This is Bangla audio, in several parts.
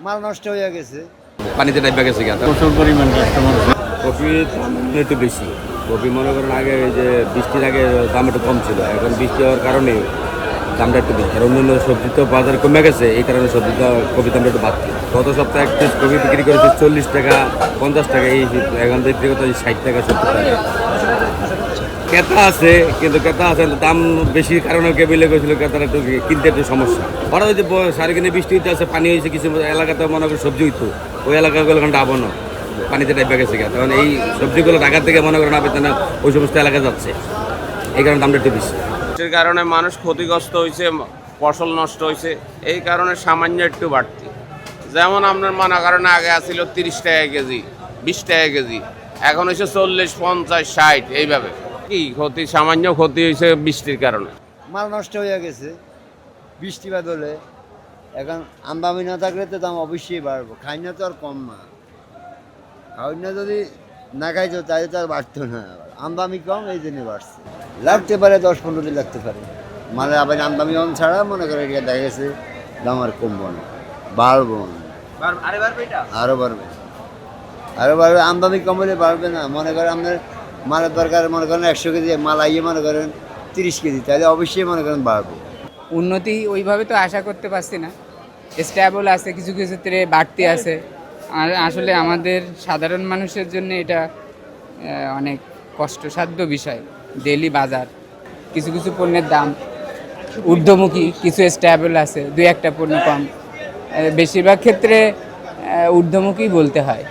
মাল নষ্ট হয়ে গেছে। পানিতে ডাইবা গেছে গিয়া প্রচুর পরিমাণ কাস্টমার। কফি দাম একটু বেশি। কফি মনে করেন আগে এই যে বৃষ্টির আগে দাম একটু কম ছিল, এখন বৃষ্টি হওয়ার কারণে দামটা একটু বেশি। আর অন্যান্য সবজি তো বাজার কমে গেছে, এই কারণে সবজিটা কফি দামটা একটু বাড়তি। গত সপ্তাহে এক পিস কফি বিক্রি করেছে 40 টাকা 50 টাকা, এই এখন বিক্রি করতে 60 টাকা 70 টাকা। ক্রেতা আছে, কিন্তু ক্রেতা আছে দাম বেশির কারণে কে বিলে গেছিল, ক্রেতারা একটু কিনতে একটু সমস্যা। ওরা ওই যে সারাদিনে বৃষ্টি হইতে আছে, পানি হয়েছে, কিছু এলাকাতে মনে করেন সবজি হইতো, ওই এলাকাগুলো এখন ডাবো না, পানিতে ডাইবা গেছে গা। তখন এই সবজিগুলো ঢাকার থেকে মনে করেন আবেদন ওই সমস্ত এলাকায় যাচ্ছে, এই কারণে দামটা একটু বেশি। বৃষ্টির কারণে মানুষ ক্ষতিগ্রস্ত হয়েছে, ফসল নষ্ট হয়েছে, এই কারণে সামান্য একটু বাড়তি। যেমন আপনার মনে করেন আগে আসছিল 30 টাকা কেজি, 20 টাকা কেজি, এখন হয়েছে 40, 50, 60 এইভাবে। কি ক্ষতি? সামান্য ক্ষতি হয়েছে বৃষ্টির কারণে। মাল নষ্ট হয়ে গেছে বৃষ্টিপাত হলে। এখন আমদানি না থাকলে তো দাম অবশ্যই বাড়বো। খাই না তো আর কম না, খাই না যদি না খাইতো তাহলে তো আর বাড়তো না। আমদানি কম, এই জন্য বাড়ছে। লাগতে পারে 10-15 দিন লাগতে পারে। মানে আবার আমদানি অন ছাড়া মনে করে এটা দেখা গেছে দাম আর কমবো না, বাড়বো না। আরও বাড়বে, আরও বাড়বে। আমদানি কম হলে বাড়বে না। মনে করেন আপনার মালের দরকার, মনে করেন 100 কেজি মাল আইয়ে মনে করেন 30 কেজি, তাহলে অবশ্যই মনে করেন বাড়বে। উন্নতি ওইভাবে তো আশা করতে পারছি না। স্ট্যাবল আছে, কিছু কিছু ক্ষেত্রে বাড়তি আছে। আর আসলে আমাদের সাধারণ মানুষের জন্য এটা অনেক কষ্টসাধ্য বিষয়। ডেইলি বাজার, কিছু কিছু পণ্যের দাম ঊর্ধ্বমুখী, কিছু স্ট্যাবল আছে, 2-1টা পণ্য কম। বেশিরভাগ ক্ষেত্রে ঊর্ধ্বমুখী বলতে হয়।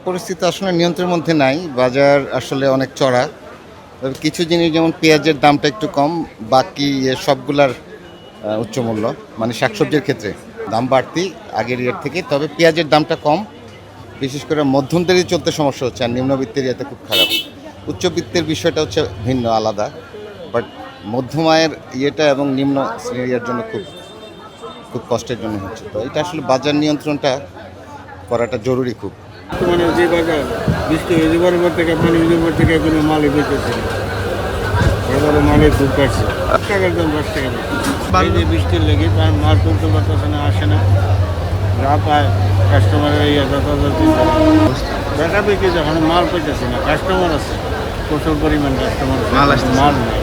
পরিস্থিতি আসলে নিয়ন্ত্রণের মধ্যে নাই, বাজার আসলে অনেক চড়া। তবে কিছু জিনিস যেমন পেঁয়াজের দামটা একটু কম, বাকি সবগুলার উচ্চ মূল্য, মানে শাকসবজির ক্ষেত্রে দাম বাড়তি আগের ইয়ের থেকে। তবে পেঁয়াজের দামটা কম, বিশেষ করে মধ্যমতেরই চলতে সমস্যা হচ্ছে, আর নিম্নবিত্তের ইয়েতে খুব খারাপ। উচ্চবিত্তের বিষয়টা হচ্ছে ভিন্ন, আলাদা। বাট মধ্যম আয়ের ইয়েটা এবং নিম্ন শ্রেণীর জন্য খুব খুব কষ্টের জন্য হচ্ছে। তো এটা আসলে বাজার নিয়ন্ত্রণটা করাটা জরুরি খুব। মানে যে বাজার বৃষ্টি হয়ে যাবার পর থেকে, পানি হয়ে যাবার থেকে কোনো মালই বেঁচেছে না। এবারে মালের খুব কাটছে, টাকার দাম 10 টাকা বেশি। এই যে বৃষ্টির লেগে মাল তুলতে পারতেছে না, আসে না, যা পায় কাস্টমারের যথাযথ বেটা বিক্রি, যখন মাল পেতেছে না, কাস্টমার আছে প্রচুর পরিমাণ কাস্টমার, মাল নাই।